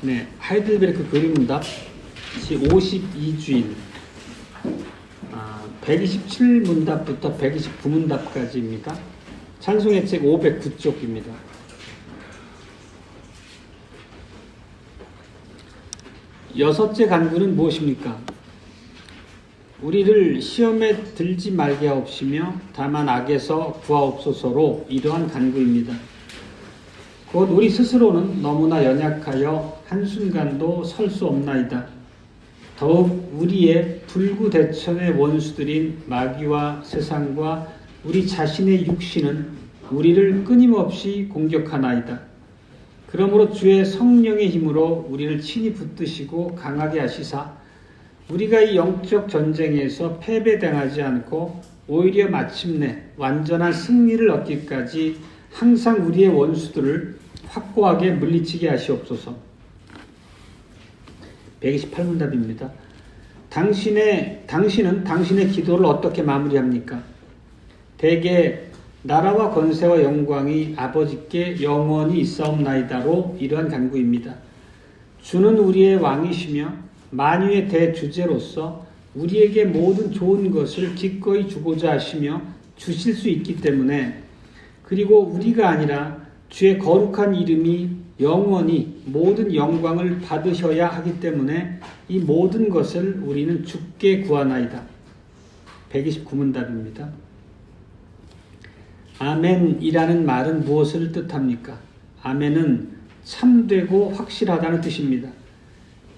네, 하이델베르크 교리문답 52주일 127문답부터 129문답까지입니다. 찬송의 책 509쪽입니다. 여섯째 간구는 무엇입니까? 우리를 시험에 들지 말게 하옵시며 다만 악에서 구하옵소서로 이러한 간구입니다. 곧 우리 스스로는 너무나 연약하여 한순간도 설 수 없나이다. 더욱 우리의 불구대천의 원수들인 마귀와 세상과 우리 자신의 육신은 우리를 끊임없이 공격하나이다. 그러므로 주의 성령의 힘으로 우리를 친히 붙드시고 강하게 하시사 우리가 이 영적 전쟁에서 패배당하지 않고 오히려 마침내 완전한 승리를 얻기까지 항상 우리의 원수들을 확고하게 물리치게 하시옵소서. 128문답입니다. 당신은 당신의 기도를 어떻게 마무리합니까? 대개 나라와 권세와 영광이 아버지께 영원히 있사옵나이다로 이러한 간구입니다. 주는 우리의 왕이시며 만유의 대주제로서 우리에게 모든 좋은 것을 기꺼이 주고자 하시며 주실 수 있기 때문에, 그리고 우리가 아니라 주의 거룩한 이름이 영원히 모든 영광을 받으셔야 하기 때문에 이 모든 것을 우리는 주께 구하나이다. 129문답입니다. 아멘이라는 말은 무엇을 뜻합니까? 아멘은 참되고 확실하다는 뜻입니다.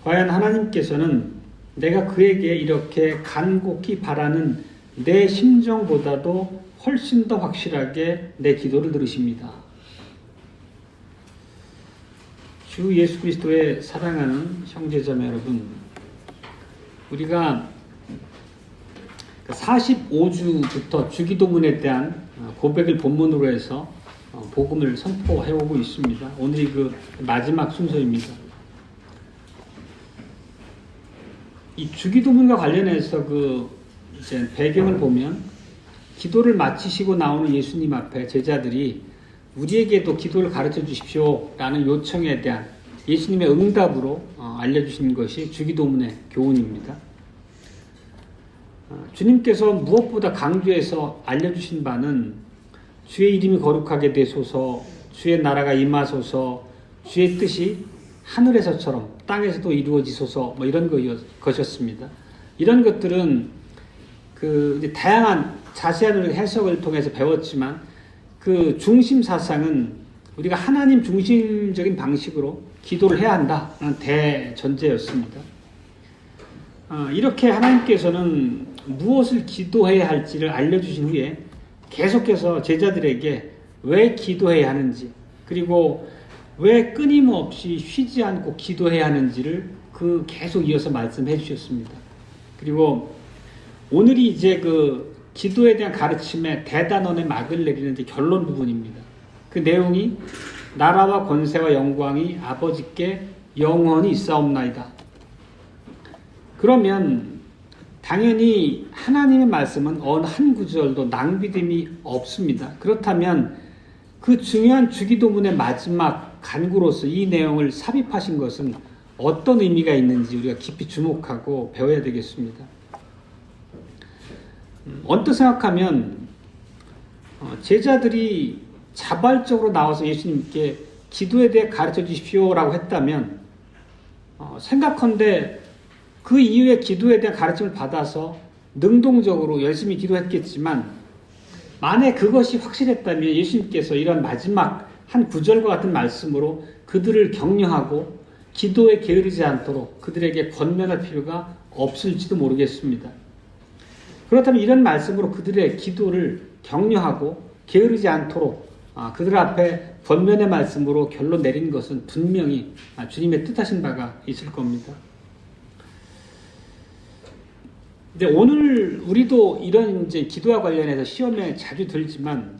과연 하나님께서는 내가 그에게 이렇게 간곡히 바라는 내 심정보다도 훨씬 더 확실하게 내 기도를 들으십니다. 주 예수 그리스도의 사랑하는 형제자매 여러분, 우리가 45주부터 주기도문에 대한 고백을 본문으로 해서 복음을 선포해오고 있습니다. 오늘이 그 마지막 순서입니다. 이 주기도문과 관련해서 이제 배경을 보면, 기도를 마치시고 나오는 예수님 앞에 제자들이 우리에게도 기도를 가르쳐 주십시오 라는 요청에 대한 예수님의 응답으로 알려주신 것이 주기도문의 교훈입니다. 주님께서 무엇보다 강조해서 알려주신 바는 주의 이름이 거룩하게 되소서, 주의 나라가 임하소서, 주의 뜻이 하늘에서처럼 땅에서도 이루어지소서, 이런 것이었습니다. 이런 것들은 다양한 자세한 해석을 통해서 배웠지만, 그 중심 사상은 우리가 하나님 중심적인 방식으로 기도를 해야 한다는 대전제였습니다. 이렇게 하나님께서는 무엇을 기도해야 할지를 알려주신 후에 계속해서 제자들에게 왜 기도해야 하는지, 그리고 왜 끊임없이 쉬지 않고 기도해야 하는지를 계속 이어서 말씀해 주셨습니다. 그리고 오늘이 이제 기도에 대한 가르침의 대단원의 막을 내리는 이제 결론 부분입니다. 그 내용이 나라와 권세와 영광이 아버지께 영원히 있사옵나이다. 그러면 당연히 하나님의 말씀은 어느 한 구절도 낭비됨이 없습니다. 그렇다면 그 중요한 주기도문의 마지막 간구로서 이 내용을 삽입하신 것은 어떤 의미가 있는지 우리가 깊이 주목하고 배워야 되겠습니다. 언뜻 생각하면 제자들이 자발적으로 나와서 예수님께 기도에 대해 가르쳐 주십시오라고 했다면, 생각컨대 그 이후에 기도에 대한 가르침을 받아서 능동적으로 열심히 기도했겠지만, 만약 그것이 확실했다면 예수님께서 이런 마지막 한 구절과 같은 말씀으로 그들을 격려하고 기도에 게으르지 않도록 그들에게 권면할 필요가 없을지도 모르겠습니다. 그렇다면 이런 말씀으로 그들의 기도를 격려하고 게으르지 않도록 그들 앞에 권면의 말씀으로 결론 내린 것은 분명히 주님의 뜻하신 바가 있을 겁니다. 근데 오늘 우리도 이런 이제 기도와 관련해서 시험에 자주 들지만,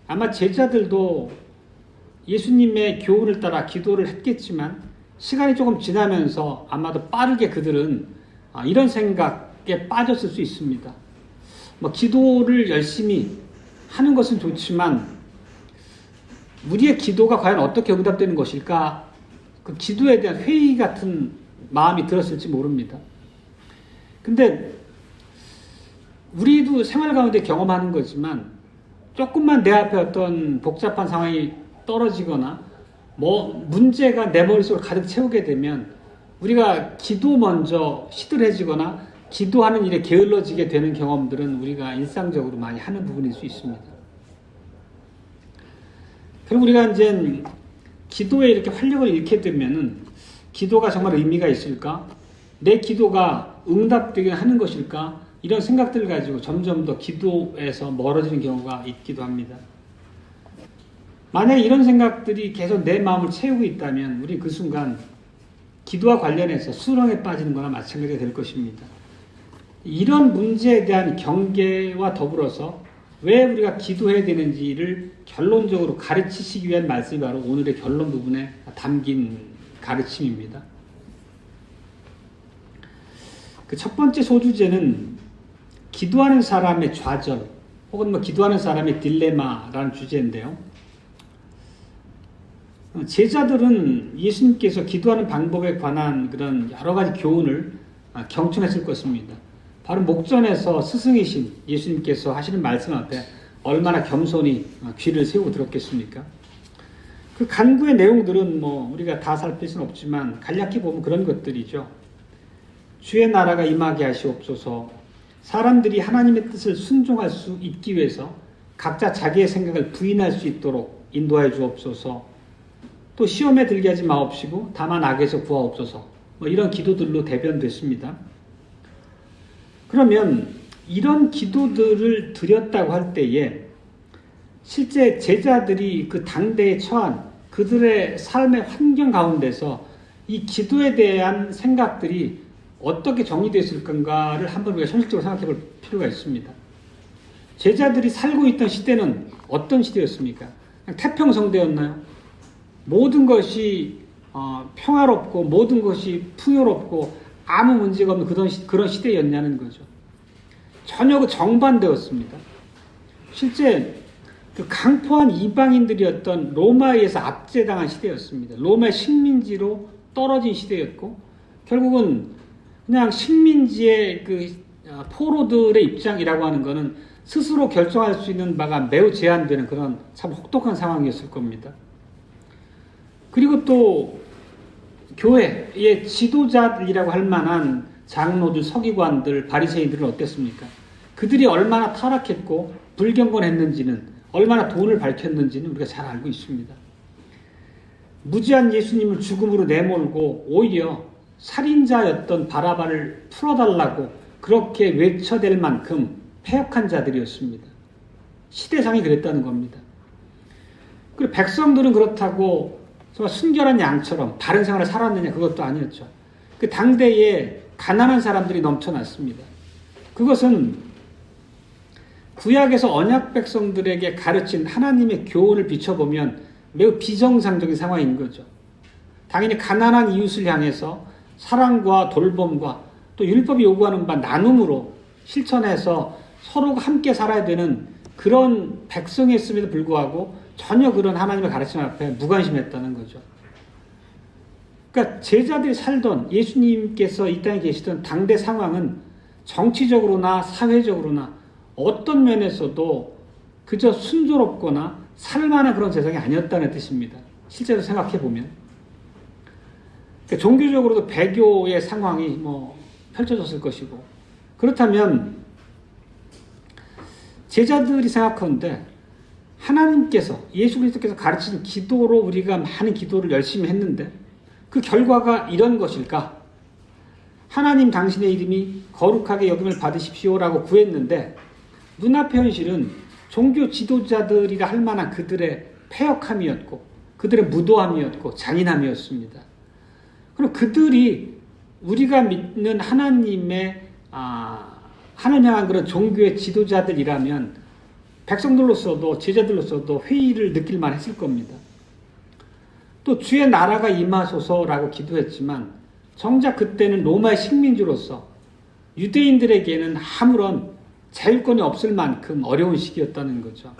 아마 제자들도 예수님의 교훈을 따라 기도를 했겠지만 시간이 조금 지나면서 아마도 빠르게 그들은 이런 생각에 빠졌을 수 있습니다. 기도를 열심히 하는 것은 좋지만 우리의 기도가 과연 어떻게 응답되는 것일까 그 기도에 대한 회의 같은 마음이 들었을지 모릅니다. 근데 우리도 생활 가운데 경험하는 거지만 조금만 내 앞에 어떤 복잡한 상황이 떨어지거나 문제가 내 머릿속을 가득 채우게 되면 우리가 기도 먼저 시들해지거나 기도하는 일에 게을러지게 되는 경험들은 우리가 일상적으로 많이 하는 부분일 수 있습니다. 그럼 우리가 이제 기도에 이렇게 활력을 잃게 되면은 기도가 정말 의미가 있을까? 내 기도가 응답되게 하는 것일까? 이런 생각들을 가지고 점점 더 기도에서 멀어지는 경우가 있기도 합니다. 만약에 이런 생각들이 계속 내 마음을 채우고 있다면 우리 그 순간 기도와 관련해서 수렁에 빠지는 거나 마찬가지가 될 것입니다. 이런 문제에 대한 경계와 더불어서 왜 우리가 기도해야 되는지를 결론적으로 가르치시기 위한 말씀이 바로 오늘의 결론 부분에 담긴 가르침입니다. 그 첫 번째 소주제는 기도하는 사람의 좌절 혹은 기도하는 사람의 딜레마라는 주제인데요. 제자들은 예수님께서 기도하는 방법에 관한 그런 여러 가지 교훈을 경청했을 것입니다. 바로 목전에서 스승이신 예수님께서 하시는 말씀 앞에 얼마나 겸손히 귀를 세우고 들었겠습니까? 그 간구의 내용들은 우리가 다 살필 수는 없지만 간략히 보면 그런 것들이죠. 주의 나라가 임하게 하시옵소서. 사람들이 하나님의 뜻을 순종할 수 있기 위해서 각자 자기의 생각을 부인할 수 있도록 인도하여 주옵소서. 또 시험에 들게 하지 마옵시고 다만 악에서 구하옵소서. 이런 기도들로 대변됐습니다. 그러면 이런 기도들을 드렸다고 할 때에 실제 제자들이 그 당대에 처한 그들의 삶의 환경 가운데서 이 기도에 대한 생각들이 어떻게 정리됐을 건가를 한번 우리가 현실적으로 생각해 볼 필요가 있습니다. 제자들이 살고 있던 시대는 어떤 시대였습니까? 그냥 태평성대였나요? 모든 것이 평화롭고 모든 것이 풍요롭고 아무 문제가 없는 그런 시대였냐는 거죠. 전혀 그 정반대였습니다. 실제 그 강포한 이방인들이었던 로마에 의해서 압제당한 시대였습니다. 로마의 식민지로 떨어진 시대였고 결국은 그냥 식민지의 그 포로들의 입장이라고 하는 것은 스스로 결정할 수 있는 바가 매우 제한되는 그런 참 혹독한 상황이었을 겁니다. 그리고 또 교회의 지도자들이라고 할 만한 장로들, 서기관들, 바리새인들은 어땠습니까? 그들이 얼마나 타락했고 불경건했는지는 얼마나 돈을 밝혔는지는 우리가 잘 알고 있습니다. 무지한 예수님을 죽음으로 내몰고 오히려 살인자였던 바라바를 풀어달라고 그렇게 외쳐댈 만큼 패역한 자들이었습니다. 시대상이 그랬다는 겁니다. 그리고 백성들은 그렇다고 정말 순결한 양처럼 바른 생활을 살았느냐? 그것도 아니었죠. 그 당대에 가난한 사람들이 넘쳐났습니다. 그것은 구약에서 언약 백성들에게 가르친 하나님의 교훈을 비춰보면 매우 비정상적인 상황인 거죠. 당연히 가난한 이웃을 향해서 사랑과 돌봄과 또 율법이 요구하는 바 나눔으로 실천해서 서로가 함께 살아야 되는 그런 백성이었음에도 불구하고 전혀 그런 하나님의 가르침 앞에 무관심했다는 거죠. 그러니까 제자들이 살던 예수님께서 이 땅에 계시던 당대 상황은 정치적으로나 사회적으로나 어떤 면에서도 그저 순조롭거나 살만한 그런 세상이 아니었다는 뜻입니다. 실제로 생각해 보면. 그러니까 종교적으로도 배교의 상황이 펼쳐졌을 것이고 그렇다면 제자들이 생각하는데 하나님께서 예수 그리스도께서 가르치신 기도로 우리가 많은 기도를 열심히 했는데 그 결과가 이런 것일까? 하나님 당신의 이름이 거룩하게 여김을 받으십시오라고 구했는데 눈앞의 현실은 종교 지도자들이라 할 만한 그들의 패역함이었고 그들의 무도함이었고 잔인함이었습니다. 그럼 그들이 우리가 믿는 하나님의 하나님 향한 그런 종교의 지도자들이라면 백성들로서도 제자들로서도 회의를 느낄 만했을 겁니다. 또 주의 나라가 임하소서라고 기도했지만 정작 그때는 로마의 식민지로서 유대인들에게는 아무런 자율권이 없을 만큼 어려운 시기였다는 거죠.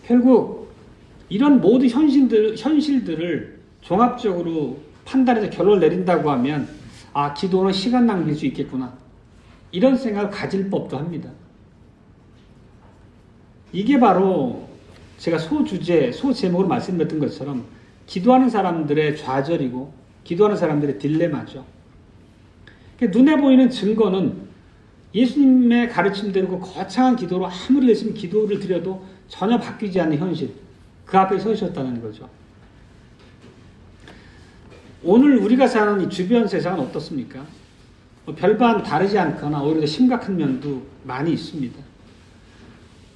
결국 이런 모든 현실들을 종합적으로 판단해서 결론을 내린다고 하면 기도는 시간 낭비일 수 있겠구나. 이런 생각을 가질 법도 합니다. 이게 바로 제가 소제목으로 말씀드렸던 것처럼 기도하는 사람들의 좌절이고 기도하는 사람들의 딜레마죠. 눈에 보이는 증거는 예수님의 가르침대로 그 거창한 기도로 아무리 열심히 기도를 드려도 전혀 바뀌지 않는 현실, 그 앞에 서 있었다는 거죠. 오늘 우리가 사는 이 주변 세상은 어떻습니까? 별반 다르지 않거나 오히려 더 심각한 면도 많이 있습니다.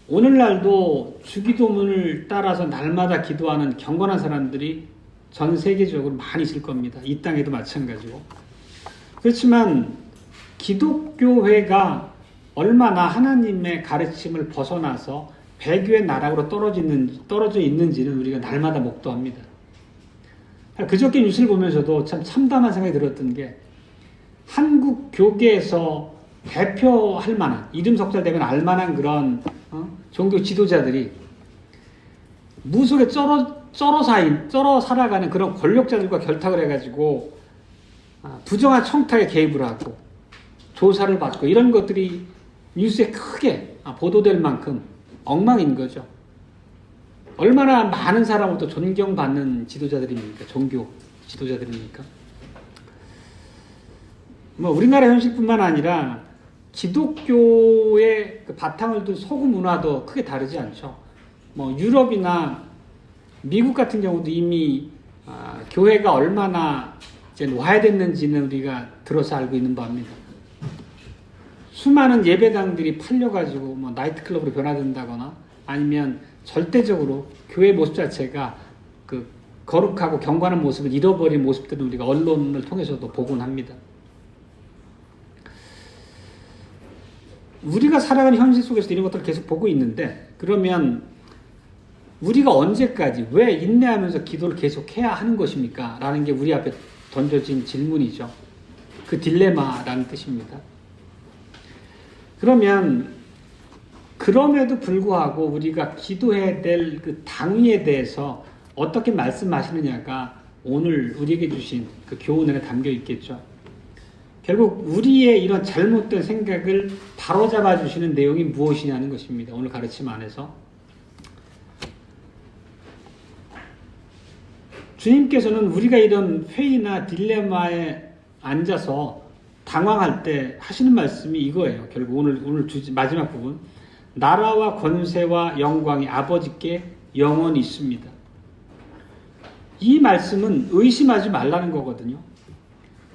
오늘날도 주기도문을 따라서 날마다 기도하는 경건한 사람들이 전 세계적으로 많이 있을 겁니다. 이 땅에도 마찬가지고. 그렇지만 기독교회가 얼마나 하나님의 가르침을 벗어나서 배교의 나락으로 떨어져 있는지는 우리가 날마다 목도합니다. 그저께 뉴스를 보면서도 참 참담한 생각이 들었던 게 한국 교계에서 대표할 만한, 이름 석달되면 알만한 그런 종교 지도자들이 무속에 쩔어 살아가는 그런 권력자들과 결탁을 해가지고 부정한 청탁에 개입을 하고 조사를 받고 이런 것들이 뉴스에 크게 보도될 만큼 엉망인 거죠. 얼마나 많은 사람으로부터 존경받는 지도자들입니까? 종교 지도자들입니까? 우리나라 현실뿐만 아니라 기독교의 그 바탕을 둔 서구 문화도 크게 다르지 않죠. 유럽이나 미국 같은 경우도 이미 교회가 얼마나 이제 노화됐는지는 우리가 들어서 알고 있는 바입니다. 수많은 예배당들이 팔려가지고 나이트클럽으로 변화된다거나 아니면 절대적으로 교회 모습 자체가 그 거룩하고 경건한 모습을 잃어버린 모습들을 우리가 언론을 통해서도 보곤 합니다. 우리가 살아가는 현실 속에서 이런 것들을 계속 보고 있는데 그러면 우리가 언제까지 왜 인내하면서 기도를 계속 해야 하는 것입니까? 라는 게 우리 앞에 던져진 질문이죠. 그 딜레마라는 뜻입니다. 그러면 그럼에도 불구하고 우리가 기도해야 될 그 당위에 대해서 어떻게 말씀하시느냐가 오늘 우리에게 주신 그 교훈에 담겨 있겠죠. 결국 우리의 이런 잘못된 생각을 바로잡아 주시는 내용이 무엇이냐는 것입니다. 오늘 가르침 안에서. 주님께서는 우리가 이런 회의나 딜레마에 앉아서 당황할 때 하시는 말씀이 이거예요. 결국 오늘 마지막 부분. 나라와 권세와 영광이 아버지께 영원히 있습니다. 이 말씀은 의심하지 말라는 거거든요.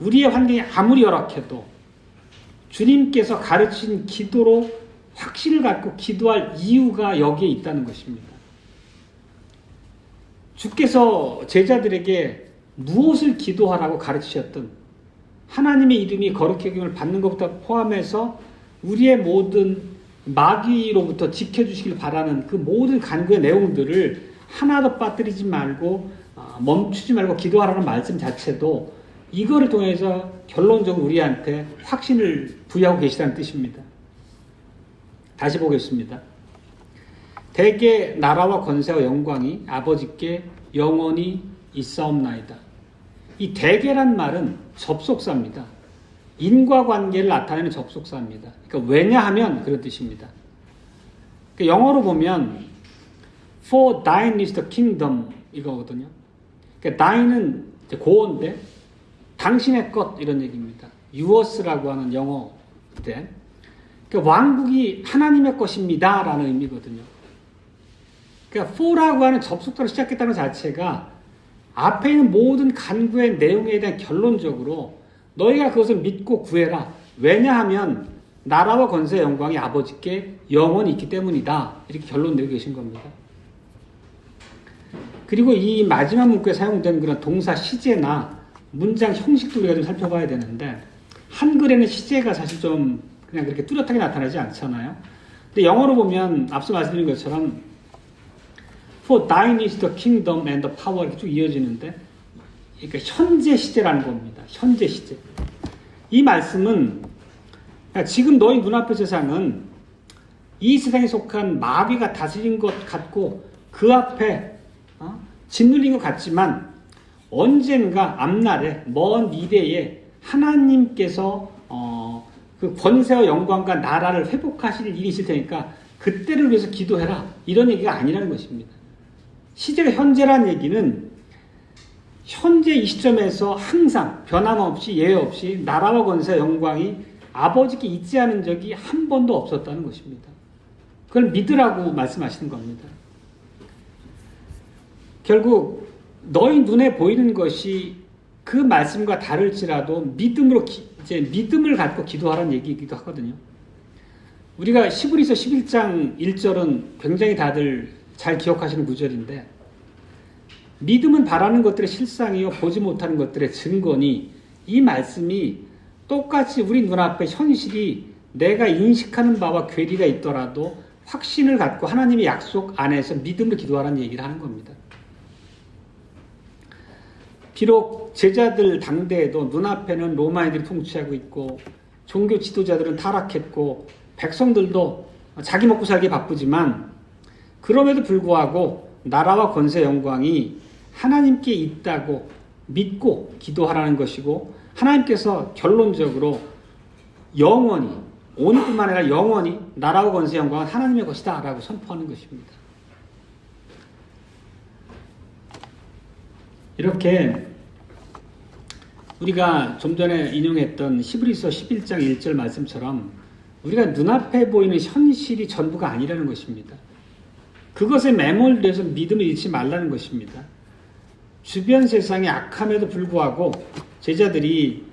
우리의 환경이 아무리 열악해도 주님께서 가르친 기도로 확신을 갖고 기도할 이유가 여기에 있다는 것입니다. 주께서 제자들에게 무엇을 기도하라고 가르치셨든 하나님의 이름이 거룩히 여김을 받는 것부터 포함해서 우리의 모든 마귀로부터 지켜주시길 바라는 그 모든 간구의 내용들을 하나도 빠뜨리지 말고 멈추지 말고 기도하라는 말씀 자체도 이거를 통해서 결론적으로 우리한테 확신을 부여하고 계시다는 뜻입니다. 다시 보겠습니다. 대개 나라와 권세와 영광이 아버지께 영원히 있사옵나이다. 이 대개란 말은 접속사입니다. 인과관계를 나타내는 접속사입니다. 그러니까 왜냐하면 그런 뜻입니다. 그러니까 영어로 보면 For thine is the kingdom 이거거든요. 그러니까 thine은 고어인데 당신의 것 이런 얘기입니다. Yours라고 하는 영어인데 그러니까 왕국이 하나님의 것입니다 라는 의미거든요. 그러니까 for라고 하는 접속사로 시작했다는 자체가 앞에 있는 모든 간구의 내용에 대한 결론적으로 너희가 그것을 믿고 구해라. 왜냐하면 나라와 권세의 영광이 아버지께 영원히 있기 때문이다. 이렇게 결론 내고 계신 겁니다. 그리고 이 마지막 문구에 사용된 그런 동사 시제나 문장 형식도 우리가 좀 살펴봐야 되는데 한글에는 시제가 사실 좀 그냥 그렇게 뚜렷하게 나타나지 않잖아요. 근데 영어로 보면 앞서 말씀드린 것처럼 For thine is the kingdom and the power 이렇게 쭉 이어지는데 그러니까 현재 시제라는 겁니다. 현재 시제. 이 말씀은 지금 너희 눈앞의 세상은 이 세상에 속한 마귀가 다스린 것 같고 그 앞에 짓눌린 것 같지만 언젠가 앞날에 먼 미래에 하나님께서 그 권세와 영광과 나라를 회복하실 일이 있을 테니까 그때를 위해서 기도해라, 이런 얘기가 아니라는 것입니다. 시제가 현재란 얘기는 현재 이 시점에서 항상 변함없이 예외 없이 나라와 권세와 영광이 아버지께 있지 않은 적이 한 번도 없었다는 것입니다. 그걸 믿으라고 말씀하시는 겁니다. 결국 너희 눈에 보이는 것이 그 말씀과 다를지라도 믿음을 갖고 기도하라는 얘기이기도 하거든요. 우리가 히브리서 11장 1절은 굉장히 다들 잘 기억하시는 구절인데, 믿음은 바라는 것들의 실상이요 보지 못하는 것들의 증거니, 이 말씀이 똑같이 우리 눈앞에 현실이 내가 인식하는 바와 괴리가 있더라도 확신을 갖고 하나님의 약속 안에서 믿음으로 기도하라는 얘기를 하는 겁니다. 비록 제자들 당대에도 눈앞에는 로마인들이 통치하고 있고 종교 지도자들은 타락했고 백성들도 자기 먹고 살기 바쁘지만, 그럼에도 불구하고 나라와 권세 영광이 하나님께 있다고 믿고 기도하라는 것이고, 하나님께서 결론적으로 영원히, 오늘뿐만 아니라 영원히 나라와 권세 영광은 하나님의 것이다 라고 선포하는 것입니다. 이렇게 우리가 좀 전에 인용했던 히브리서 11장 1절 말씀처럼 우리가 눈앞에 보이는 현실이 전부가 아니라는 것입니다. 그것에 매몰돼서 믿음을 잃지 말라는 것입니다. 주변 세상이 악함에도 불구하고 제자들이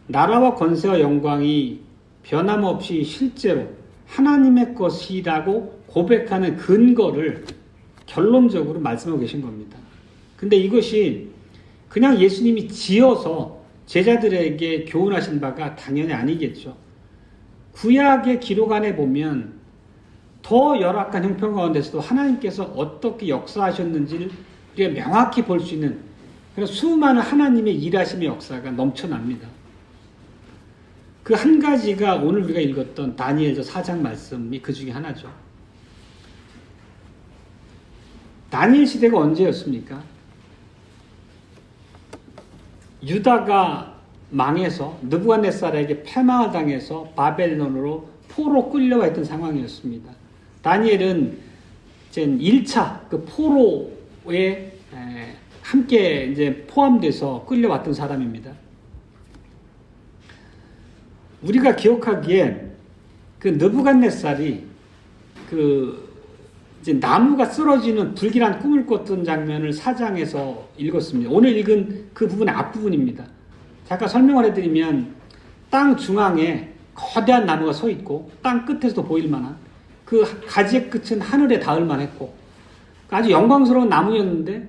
나라와 권세와 영광이 변함없이 실제로 하나님의 것이라고 고백하는 근거를 결론적으로 말씀하고 계신 겁니다. 근데 이것이 그냥 예수님이 지어서 제자들에게 교훈하신 바가 당연히 아니겠죠. 구약의 기록 안에 보면 더 열악한 형편 가운데서도 하나님께서 어떻게 역사하셨는지를 우리가 명확히 볼 수 있는 그런 수많은 하나님의 일하심의 역사가 넘쳐납니다. 그 한 가지가 오늘 우리가 읽었던 다니엘서 4장 말씀이 그 중에 하나죠. 다니엘 시대가 언제였습니까? 유다가 망해서 느부갓네살에게 패망을 당해서 바벨론으로 포로 끌려와 있던 상황이었습니다. 다니엘은 1차 그 포로에 함께 이제 포함돼서 끌려왔던 사람입니다. 우리가 기억하기에 그 느부갓네살이 이제 나무가 쓰러지는 불길한 꿈을 꿨던 장면을 4장에서 읽었습니다. 오늘 읽은 그 부분의 앞부분입니다. 잠깐 설명을 해드리면, 땅 중앙에 거대한 나무가 서 있고 땅 끝에서도 보일 만한, 그 가지의 끝은 하늘에 닿을 만했고 아주 영광스러운 나무였는데,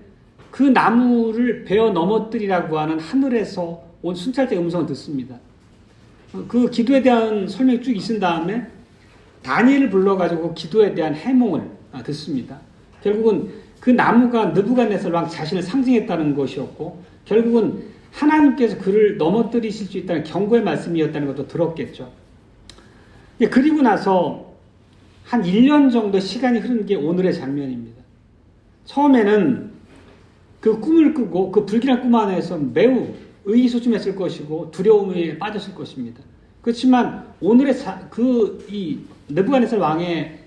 그 나무를 베어 넘어뜨리라고 하는 하늘에서 온 순찰자의 음성을 듣습니다. 그 기도에 대한 설명이 쭉 있은 다음에 다니엘을 불러가지고 기도에 대한 해몽을 듣습니다. 결국은 그 나무가 느부갓네살 왕 자신을 상징했다는 것이었고, 결국은 하나님께서 그를 넘어뜨리실 수 있다는 경고의 말씀이었다는 것도 들었겠죠. 그리고 나서 한 1년 정도 시간이 흐른 게 오늘의 장면입니다. 처음에는 그 꿈을 꾸고 그 불길한 꿈 안에서 매우 의기소침했을 것이고 두려움에 빠졌을 것입니다. 그렇지만 오늘의 이 느부갓네살 왕의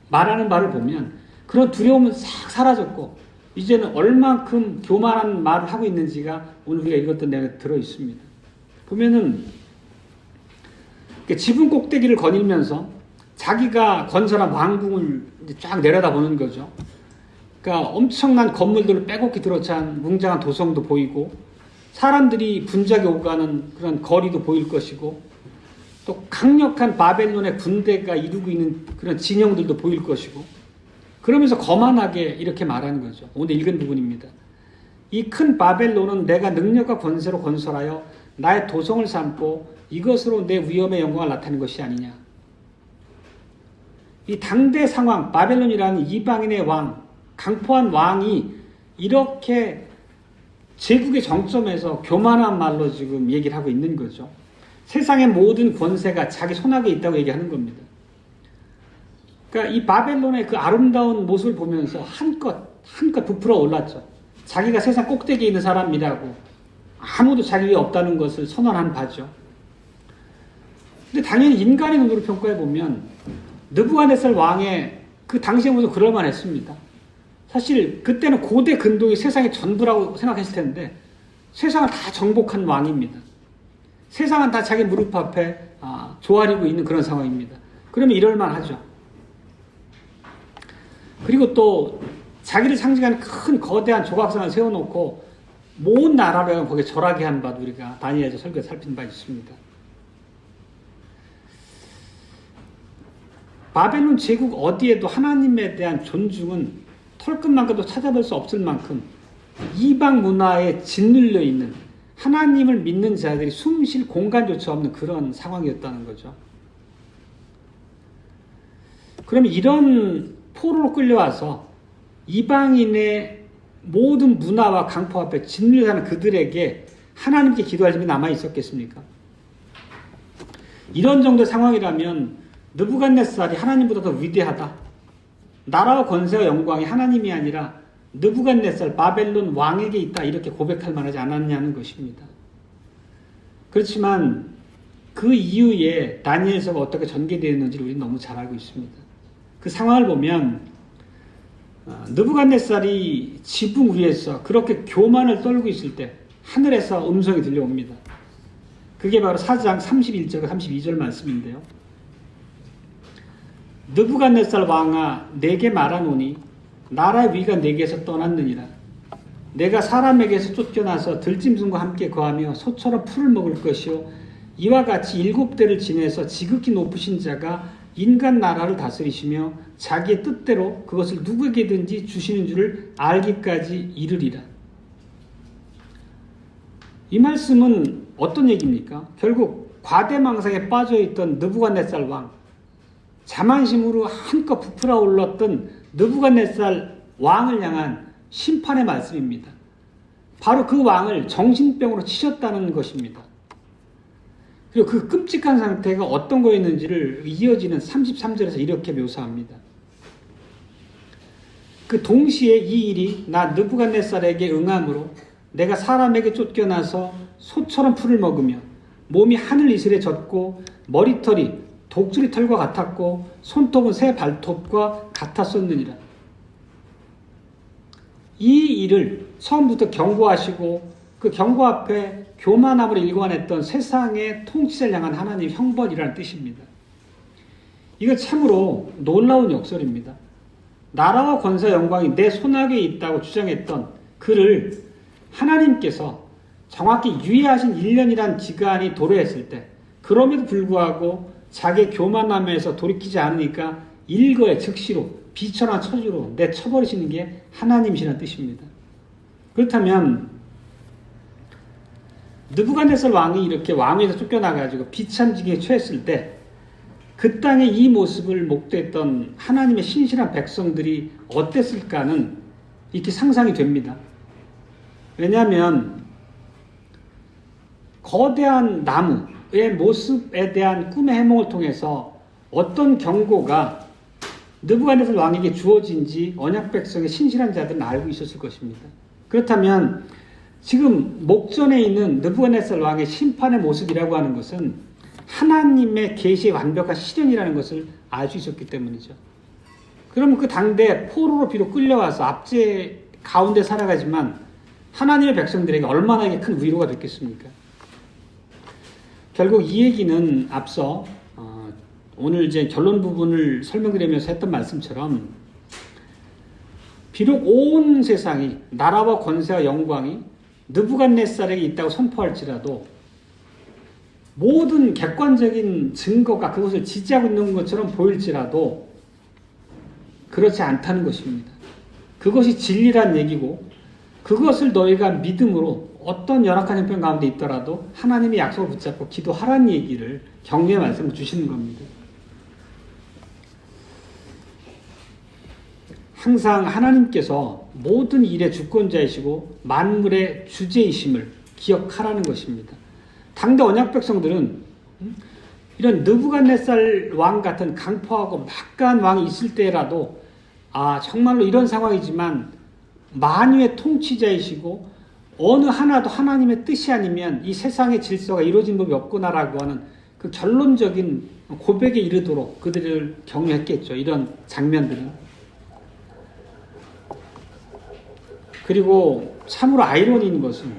말하는 바를 보면 그런 두려움은 싹 사라졌고, 이제는 얼만큼 교만한 말을 하고 있는지가 오늘 우리가 읽었던 내용에 들어 있습니다. 보면은 지붕 꼭대기를 거닐면서 자기가 건설한 왕궁을 쫙 내려다보는 거죠. 그러니까 엄청난 건물들을 빼곡히 들어찬 웅장한 도성도 보이고, 사람들이 분주하게 오가는 그런 거리도 보일 것이고, 또 강력한 바벨론의 군대가 이루고 있는 그런 진영들도 보일 것이고, 그러면서 거만하게 이렇게 말하는 거죠. 오늘 읽은 부분입니다. 이 큰 바벨론은 내가 능력과 권세로 건설하여 나의 도성을 삼고 이것으로 내 위엄의 영광을 나타내는 것이 아니냐. 이 당대 상황, 바벨론이라는 이방인의 왕, 강포한 왕이 이렇게 제국의 정점에서 교만한 말로 지금 얘기를 하고 있는 거죠. 세상의 모든 권세가 자기 손아귀에 있다고 얘기하는 겁니다. 그러니까 이 바벨론의 그 아름다운 모습을 보면서 한껏 부풀어 올랐죠. 자기가 세상 꼭대기에 있는 사람이라고 아무도 자기 위에 없다는 것을 선언한 바죠. 근데 당연히 인간의 눈으로 평가해 보면 느부갓네살 왕의 그 당시의 모습 그럴만했습니다. 사실 그때는 고대 근동이 세상의 전부라고 생각했을 텐데 세상을 다 정복한 왕입니다. 세상은 다 자기 무릎 앞에 조아리고 있는 그런 상황입니다. 그러면 이럴만하죠. 그리고 또 자기를 상징하는 큰 거대한 조각상을 세워놓고 모든 나라를 거기에 절하게 한 바도 우리가 다니엘서 설교에 살핀 바 있습니다. 바벨론 제국 어디에도 하나님에 대한 존중은 털끝만큼도 찾아볼 수 없을 만큼 이방 문화에 짓눌려 있는 하나님을 믿는 자들이 숨 쉴 공간조차 없는 그런 상황이었다는 거죠. 그러면 이런 포로로 끌려와서 이방인의 모든 문화와 강포 앞에 짓눌려 사는 그들에게 하나님께 기도할 힘이 남아 있었겠습니까? 이런 정도의 상황이라면 느부갓네살이 하나님보다 더 위대하다. 나라와 권세와 영광이 하나님이 아니라 느부갓네살 바벨론 왕에게 있다. 이렇게 고백할 만하지 않았냐는 것입니다. 그렇지만 그 이후에 다니엘서가 어떻게 전개되었는지를 우리는 너무 잘 알고 있습니다. 그 상황을 보면 느부갓네살이 지붕 위에서 그렇게 교만을 떨고 있을 때 하늘에서 음성이 들려옵니다. 그게 바로 4장 31절과 32절 말씀인데요. 느부갓네살 왕아 내게 말하노니 나라의 위가 내게서 떠났느니라. 내가 사람에게서 쫓겨나서 들짐승과 함께 거하며 소처럼 풀을 먹을 것이요 이와 같이 7대를 지내서 지극히 높으신 자가 인간 나라를 다스리시며 자기의 뜻대로 그것을 누구에게든지 주시는 줄을 알기까지 이르리라. 이 말씀은 어떤 얘기입니까? 결국 과대망상에 빠져있던 느부갓네살 왕, 자만심으로 한껏 부풀어 올랐던 느부갓네살 왕을 향한 심판의 말씀입니다. 바로 그 왕을 정신병으로 치셨다는 것입니다. 그리고 그 끔찍한 상태가 어떤 거였는지를 이어지는 33절에서 이렇게 묘사합니다. 그 동시에 이 일이 나 느부갓네살에게 응함으로 내가 사람에게 쫓겨나서 소처럼 풀을 먹으며 몸이 하늘 이슬에 젖고 머리털이 독수리 털과 같았고 손톱은 새 발톱과 같았었느니라. 이 일을 처음부터 경고하시고 그 경고 앞에 교만함을 일관했던 세상의 통치자를 향한 하나님 형벌이라는 뜻입니다. 이거 참으로 놀라운 역설입니다. 나라와 권세 영광이 내 손아귀에 있다고 주장했던 그를 하나님께서 정확히 유예하신 1년이란 기간이 도래했을 때 그럼에도 불구하고 자기의 교만함에서 돌이키지 않으니까 일거에 즉시로 비천한 처지로 내쳐버리시는 게 하나님이시라는 뜻입니다. 그렇다면 느부갓네살 왕이 이렇게 왕위에서 쫓겨나가지고 비참지기에 처했을 때 그 땅의 이 모습을 목도했던 하나님의 신실한 백성들이 어땠을까는 이렇게 상상이 됩니다. 왜냐하면 거대한 나무의 모습에 대한 꿈의 해몽을 통해서 어떤 경고가 느부갓네살 왕에게 주어진지 언약 백성의 신실한 자들은 알고 있었을 것입니다. 그렇다면 지금 목전에 있는 느부갓네살 왕의 심판의 모습이라고 하는 것은 하나님의 계시의 완벽한 실현이라는 것을 알 수 있었기 때문이죠. 그러면 그 당대 포로로 비록 끌려와서 압제 가운데 살아가지만 하나님의 백성들에게 얼마나 큰 위로가 됐겠습니까? 결국 이 얘기는 앞서 오늘 이제 결론 부분을 설명드리면서 했던 말씀처럼 비록 온 세상이 나라와 권세와 영광이 느부갓네살에게 있다고 선포할지라도 모든 객관적인 증거가 그것을 지지하고 있는 것처럼 보일지라도 그렇지 않다는 것입니다. 그것이 진리란 얘기고 그것을 너희가 믿음으로 어떤 열악한 형편 가운데 있더라도 하나님의 약속을 붙잡고 기도하라는 얘기를 격려의 말씀을 주시는 겁니다. 항상 하나님께서 모든 일의 주권자이시고 만물의 주제이심을 기억하라는 것입니다. 당대 언약 백성들은 이런 느부갓네살 왕 같은 강포하고 막강한 왕이 있을 때라도 정말로 이런 상황이지만 만유의 통치자이시고 어느 하나도 하나님의 뜻이 아니면 이 세상의 질서가 이루어진 법이 없구나라고 하는 그 결론적인 고백에 이르도록 그들을 격려했겠죠. 이런 장면들이. 그리고 참으로 아이러니인 것은,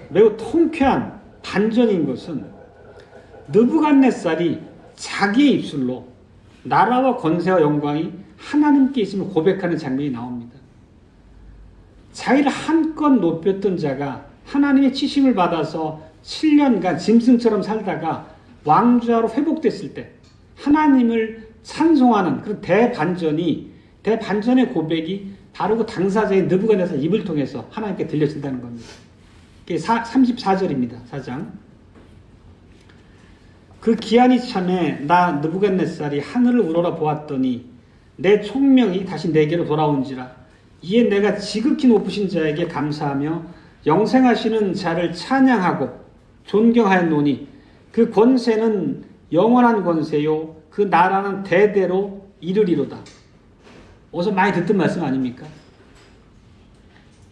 매우 통쾌한 반전인 것은 느부갓네살이 자기의 입술로 나라와 권세와 영광이 하나님께 있음을 고백하는 장면이 나옵니다. 자기를 한껏 높였던 자가 하나님의 치심을 받아서 7년간 짐승처럼 살다가 왕좌로 회복됐을 때 하나님을 찬송하는 그런 대반전의 고백이 바로 그 당사자의 느부갓네살 입을 통해서 하나님께 들려진다는 겁니다. 그게 34절입니다. 4장. 그 기한이 참에 나 느부갓네살이 하늘을 우러러 보았더니 내 총명이 다시 내게로 돌아온지라. 이에 내가 지극히 높으신 자에게 감사하며 영생하시는 자를 찬양하고 존경하였노니 그 권세는 영원한 권세요 그 나라는 대대로 이르리로다. 어서 많이 듣던 말씀 아닙니까?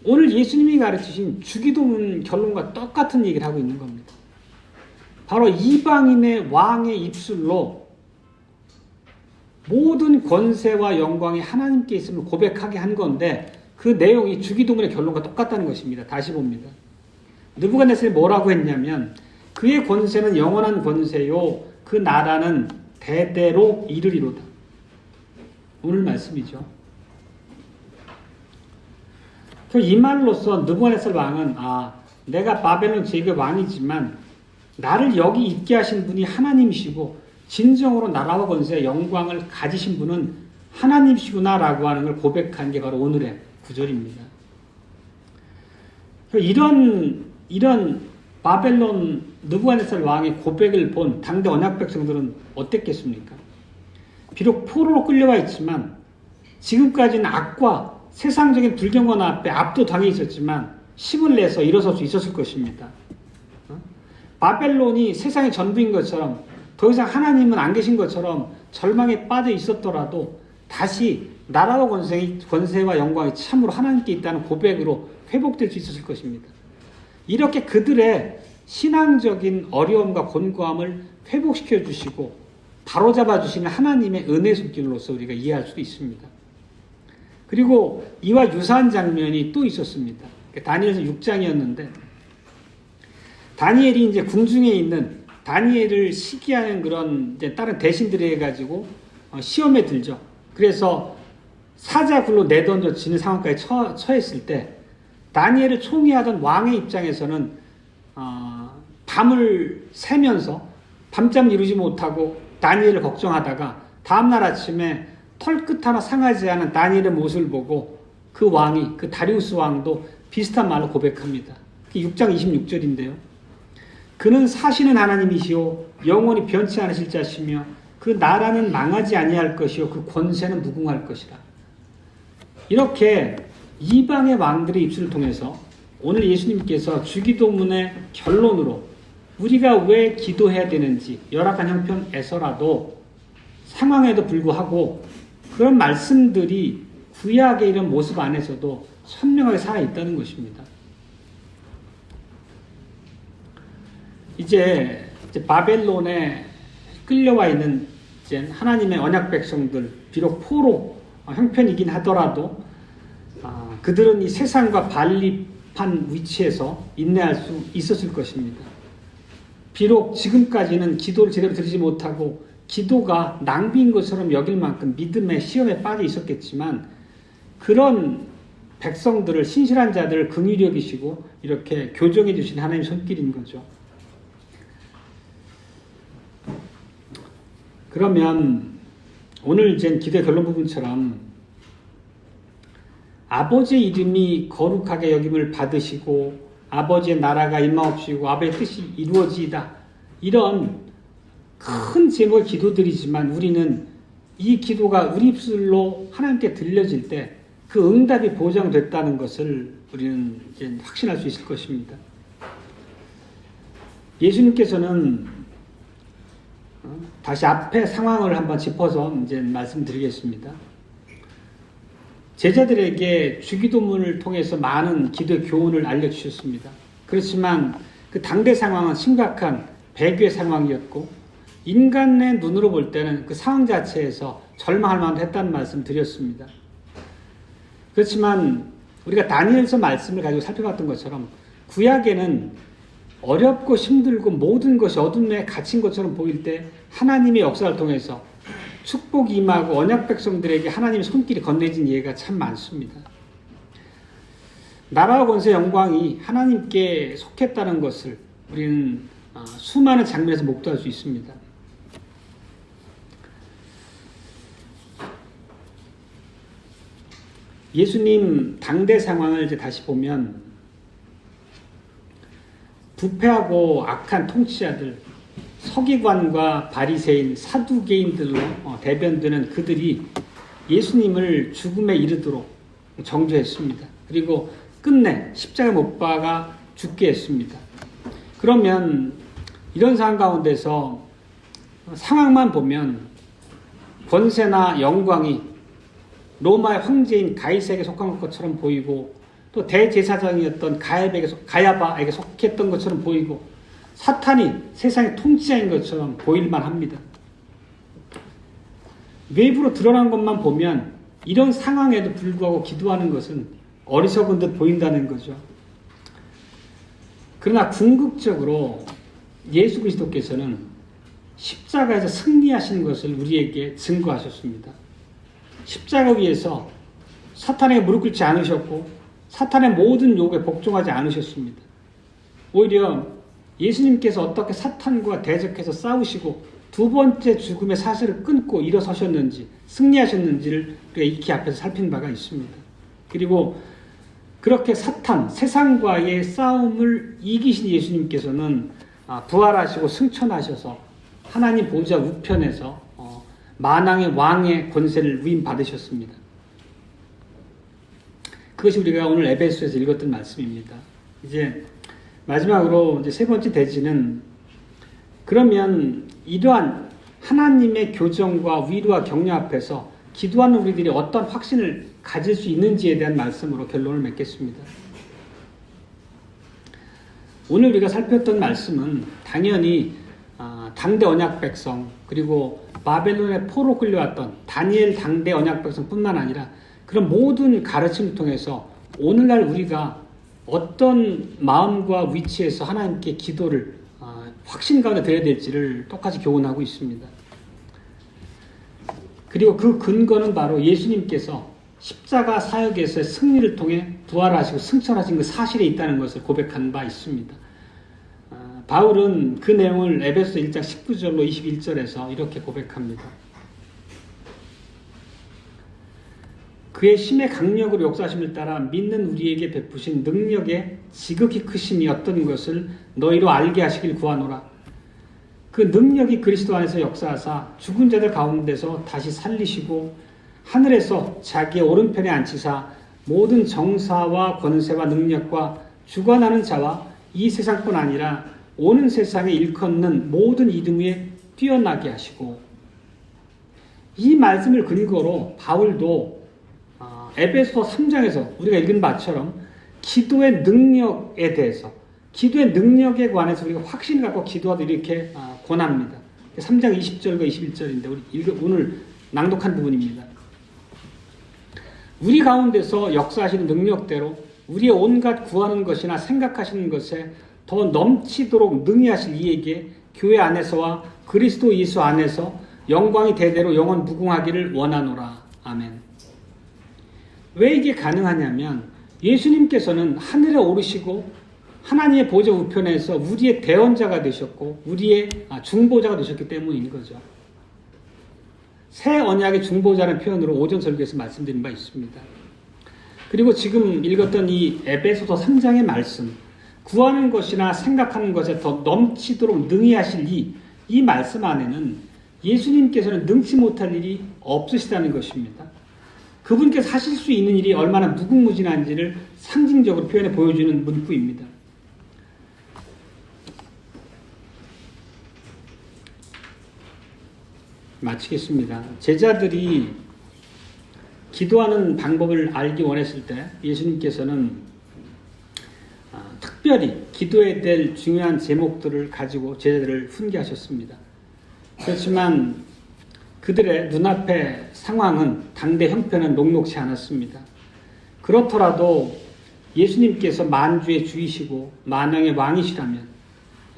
오늘 예수님이 가르치신 주기도문 결론과 똑같은 얘기를 하고 있는 겁니다. 바로 이방인의 왕의 입술로 모든 권세와 영광이 하나님께 있음을 고백하게 한 건데 그 내용이 주기도문의 결론과 똑같다는 것입니다. 다시 봅니다. 느부갓네살이 뭐라고 했냐면 그의 권세는 영원한 권세요 그 나라는 대대로 이르리로다. 오늘 말씀이죠. 이 말로써 느부갓네살 왕은 내가 바벨론 제국의 왕이지만 나를 여기 있게 하신 분이 하나님이시고 진정으로 나라와 권세의 영광을 가지신 분은 하나님이시구나라고 하는 걸 고백한 게 바로 오늘의 구절입니다. 이런 바벨론 느부갓네살 왕의 고백을 본 당대 언약 백성들은 어땠겠습니까? 비록 포로로 끌려와 있지만 지금까지는 악과 세상적인 불경건 앞에 압도당해 있었지만 힘을 내서 일어설 수 있었을 것입니다. 바벨론이 세상의 전부인 것처럼 더 이상 하나님은 안 계신 것처럼 절망에 빠져 있었더라도 다시 나라와 권세와 영광이 참으로 하나님께 있다는 고백으로 회복될 수 있었을 것입니다. 이렇게 그들의 신앙적인 어려움과 곤고함을 회복시켜 주시고 바로잡아 주시는 하나님의 은혜 손길로서 우리가 이해할 수도 있습니다. 그리고 이와 유사한 장면이 또 있었습니다. 다니엘서 6장이었는데 다니엘이 이제 궁중에 있는 다니엘을 시기하는 그런 이제 다른 대신들에 가지고 시험에 들죠. 그래서 사자굴로 내던져지는 상황까지 처했을 때 다니엘을 총애하던 왕의 입장에서는 밤을 새면서 밤잠을 이루지 못하고 다니엘을 걱정하다가 다음날 아침에 털끝 하나 상하지 않은 다니엘의 모습을 보고 그 왕이 그 다리우스 왕도 비슷한 말로 고백합니다. 6장 26절인데요. 그는 사시는 하나님이시오 영원히 변치 않으실 자시며 그 나라는 망하지 아니할 것이요 그 권세는 무궁할 것이라. 이렇게 이방의 왕들의 입술을 통해서 오늘 예수님께서 주기도문의 결론으로 우리가 왜 기도해야 되는지 열악한 형편에서라도 상황에도 불구하고 그런 말씀들이 구약의 이런 모습 안에서도 선명하게 살아있다는 것입니다. 이제 바벨론에 끌려와 있는 이제 하나님의 언약 백성들, 비록 포로 형편이긴 하더라도 그들은 이 세상과 반립한 위치에서 인내할 수 있었을 것입니다. 비록 지금까지는 기도를 제대로 드리지 못하고 기도가 낭비인 것처럼 여길 만큼 믿음의 시험에 빠져 있었겠지만 그런 백성들을 신실한 자들을 긍휼히 여기시고 이렇게 교정해 주신 하나님의 손길인 거죠. 그러면 오늘 이제 기도의 결론 부분처럼 아버지의 이름이 거룩하게 여김을 받으시고 아버지의 나라가 임하옵시고 아버지의 뜻이 이루어지이다. 이런 큰 제목의 기도들이지만 우리는 이 기도가 우리 입술로 하나님께 들려질 때 그 응답이 보장됐다는 것을 우리는 이제 확신할 수 있을 것입니다. 예수님께서는 다시 앞에 상황을 한번 짚어서 이제 말씀드리겠습니다. 제자들에게 주기도문을 통해서 많은 기도의 교훈을 알려주셨습니다. 그렇지만 그 당대 상황은 심각한 배교의 상황이었고 인간의 눈으로 볼 때는 그 상황 자체에서 절망할 만도 했다는 말씀 드렸습니다. 그렇지만 우리가 다니엘서 말씀을 가지고 살펴봤던 것처럼 구약에는 어렵고 힘들고 모든 것이 어둠에 갇힌 것처럼 보일 때 하나님의 역사를 통해서 축복이 임하고 언약 백성들에게 하나님의 손길이 건네진 예가 참 많습니다. 나라와 권세 영광이 하나님께 속했다는 것을 우리는 수많은 장면에서 목도할 수 있습니다. 예수님 당대 상황을 이제 다시 보면 부패하고 악한 통치자들, 서기관과 바리새인, 사두개인들로 대변되는 그들이 예수님을 죽음에 이르도록 정죄했습니다. 그리고 끝내 십자가 못 박아 죽게 했습니다. 그러면 이런 상황 가운데서 상황만 보면 권세나 영광이 로마의 황제인 가이사에게 속한 것처럼 보이고 또 대제사장이었던 가야바에게 속했던 것처럼 보이고 사탄이 세상의 통치자인 것처럼 보일만 합니다. 외부로 드러난 것만 보면 이런 상황에도 불구하고 기도하는 것은 어리석은 듯 보인다는 거죠. 그러나 궁극적으로 예수 그리스도께서는 십자가에서 승리하신 것을 우리에게 증거하셨습니다. 십자가 위에서 사탄에게 무릎 꿇지 않으셨고 사탄의 모든 요구에 복종하지 않으셨습니다. 오히려 예수님께서 어떻게 사탄과 대적해서 싸우시고 두 번째 죽음의 사슬을 끊고 일어서셨는지 승리하셨는지를 우리가 익히 앞에서 살핀 바가 있습니다. 그리고 그렇게 사탄, 세상과의 싸움을 이기신 예수님께서는 부활하시고 승천하셔서 하나님 보좌 우편에서 만왕의 왕의 권세를 위임받으셨습니다. 그것이 우리가 오늘 에베소에서 읽었던 말씀입니다. 이제 마지막으로 이제 세 번째 대지는 그러면 이러한 하나님의 교정과 위로와 격려 앞에서 기도하는 우리들이 어떤 확신을 가질 수 있는지에 대한 말씀으로 결론을 맺겠습니다. 오늘 우리가 살폈던 말씀은 당연히 당대 언약 백성 그리고 바벨론의 포로 끌려왔던 다니엘 당대 언약 백성뿐만 아니라 그런 모든 가르침을 통해서 오늘날 우리가 어떤 마음과 위치에서 하나님께 기도를 확신 가운데 드려야 될지를 똑같이 교훈하고 있습니다. 그리고 그 근거는 바로 예수님께서 십자가 사역에서의 승리를 통해 부활하시고 승천하신 그 사실에 있다는 것을 고백한 바 있습니다. 바울은 그 내용을 에베소 1장 19절로 21절에서 이렇게 고백합니다. 그의 심의 강력으로 역사하심을 따라 믿는 우리에게 베푸신 능력의 지극히 크심이 어떤 것을 너희로 알게 하시길 구하노라. 그 능력이 그리스도 안에서 역사하사 죽은 자들 가운데서 다시 살리시고 하늘에서 자기의 오른편에 앉히사 모든 정사와 권세와 능력과 주관하는 자와 이 세상뿐 아니라 오는 세상에 일컫는 모든 이름 위에 뛰어나게 하시고, 이 말씀을 근거로 바울도 에베소 3장에서 우리가 읽은 바처럼 기도의 능력에 대해서, 기도의 능력에 관해서 우리가 확신을 갖고 기도하도록 이렇게 권합니다. 3장 20절과 21절인데 우리 오늘 낭독한 부분입니다. 우리 가운데서 역사하시는 능력대로 우리의 온갖 구하는 것이나 생각하시는 것에 더 넘치도록 능히 하실 이에게 교회 안에서와 그리스도 예수 안에서 영광이 대대로 영원 무궁하기를 원하노라. 아멘. 왜 이게 가능하냐면 예수님께서는 하늘에 오르시고 하나님의 보좌 우편에서 우리의 대언자가 되셨고 우리의 중보자가 되셨기 때문인 거죠. 새 언약의 중보자라는 표현으로 오전 설교에서 말씀드린 바 있습니다. 그리고 지금 읽었던 이 에베소서 3장의 말씀, 구하는 것이나 생각하는 것에 더 넘치도록 능히 하실 이 말씀 안에는 예수님께서는 능치 못할 일이 없으시다는 것입니다. 그분께서 하실 수 있는 일이 얼마나 무궁무진한지를 상징적으로 표현해 보여주는 문구입니다. 마치겠습니다. 제자들이 기도하는 방법을 알기 원했을 때 예수님께서는 특별히 기도해야 될 중요한 제목들을 가지고 제자들을 훈계하셨습니다. 그렇지만 그들의 눈앞의 상황은, 당대 형편은 녹록지 않았습니다. 그렇더라도 예수님께서 만주의 주이시고 만왕의 왕이시라면,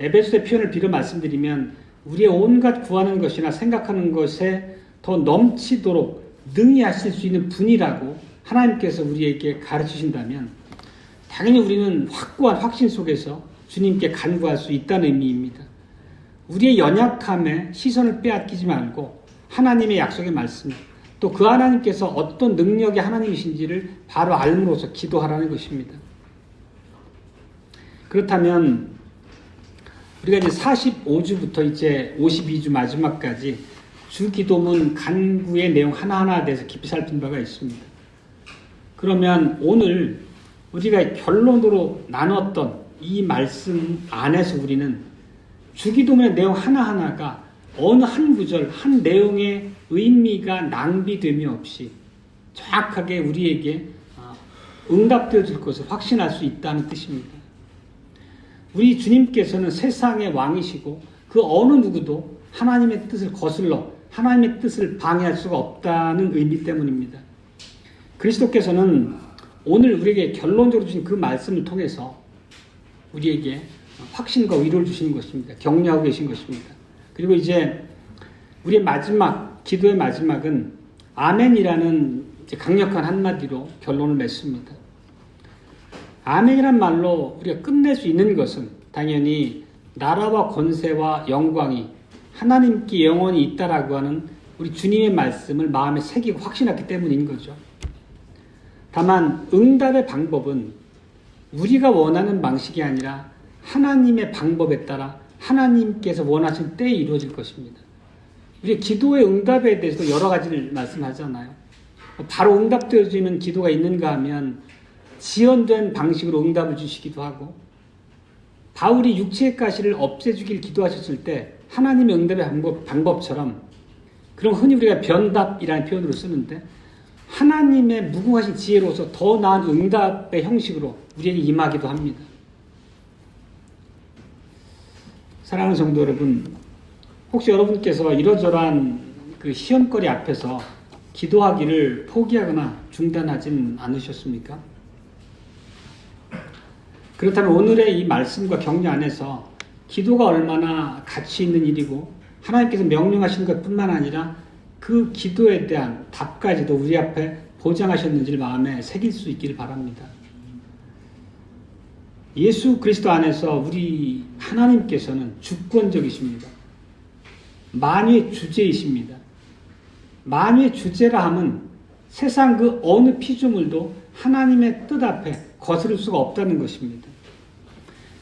에베소의 표현을 빌어 말씀드리면 우리의 온갖 구하는 것이나 생각하는 것에 더 넘치도록 능히 하실 수 있는 분이라고 하나님께서 우리에게 가르치신다면 당연히 우리는 확고한 확신 속에서 주님께 간구할 수 있다는 의미입니다. 우리의 연약함에 시선을 빼앗기지 말고 하나님의 약속의 말씀, 또 그 하나님께서 어떤 능력의 하나님이신지를 바로 알므로써 기도하라는 것입니다. 그렇다면 우리가 이제 45주부터 이제 52주 마지막까지 주기도문 간구의 내용 하나하나에 대해서 깊이 살핀 바가 있습니다. 그러면 오늘 우리가 결론으로 나눴던 이 말씀 안에서 우리는 주기도문의 내용 하나하나가 어느 한 구절, 한 내용의 의미가 낭비됨이 없이 정확하게 우리에게 응답되어질 것을 확신할 수 있다는 뜻입니다. 우리 주님께서는 세상의 왕이시고 그 어느 누구도 하나님의 뜻을 거슬러 하나님의 뜻을 방해할 수가 없다는 의미 때문입니다. 그리스도께서는 오늘 우리에게 결론적으로 주신 그 말씀을 통해서 우리에게 확신과 위로를 주시는 것입니다. 격려하고 계신 것입니다. 그리고 이제 우리의 마지막, 기도의 마지막은 아멘이라는 이제 강력한 한마디로 결론을 맺습니다. 아멘이란 말로 우리가 끝낼 수 있는 것은 당연히 나라와 권세와 영광이 하나님께 영원히 있다라고 하는 우리 주님의 말씀을 마음에 새기고 확신했기 때문인 거죠. 다만 응답의 방법은 우리가 원하는 방식이 아니라 하나님의 방법에 따라 하나님께서 원하신 때에 이루어질 것입니다. 우리 기도의 응답에 대해서도 여러 가지를 말씀하잖아요. 바로 응답되어지는 기도가 있는가 하면 지연된 방식으로 응답을 주시기도 하고, 바울이 육체의 가시를 없애주길 기도하셨을 때 하나님의 응답의 방법처럼, 그럼 흔히 우리가 변답이라는 표현으로 쓰는데 하나님의 무궁하신 지혜로서 더 나은 응답의 형식으로 우리에게 임하기도 합니다. 사랑하는 성도 여러분, 혹시 여러분께서 이러저러한 그 시험거리 앞에서 기도하기를 포기하거나 중단하진 않으셨습니까? 그렇다면 오늘의 이 말씀과 격려 안에서 기도가 얼마나 가치 있는 일이고 하나님께서 명령하신 것뿐만 아니라 그 기도에 대한 답까지도 우리 앞에 보장하셨는지를 마음에 새길 수 있기를 바랍니다. 예수 그리스도 안에서 우리 하나님께서는 주권적이십니다. 만유의 주제이십니다. 만유의 주제라 함은 세상 그 어느 피조물도 하나님의 뜻 앞에 거스를 수가 없다는 것입니다.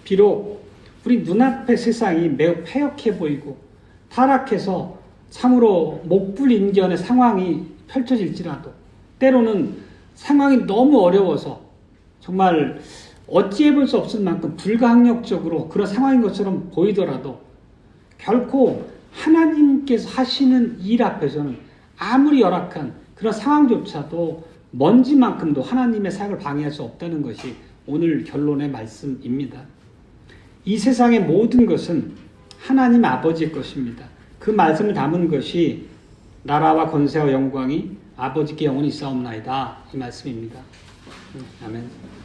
비록 우리 눈앞의 세상이 매우 패역해 보이고 타락해서 참으로 목불인견의 상황이 펼쳐질지라도, 때로는 상황이 너무 어려워서 정말 어찌해볼 수 없을 만큼 불가항력적으로 그런 상황인 것처럼 보이더라도 결코 하나님께서 하시는 일 앞에서는 아무리 열악한 그런 상황조차도 먼지만큼도 하나님의 사역을 방해할 수 없다는 것이 오늘 결론의 말씀입니다. 이 세상의 모든 것은 하나님 아버지의 것입니다. 그 말씀을 담은 것이 나라와 권세와 영광이 아버지께 영원히 있사옵나이다, 이 말씀입니다. 아멘.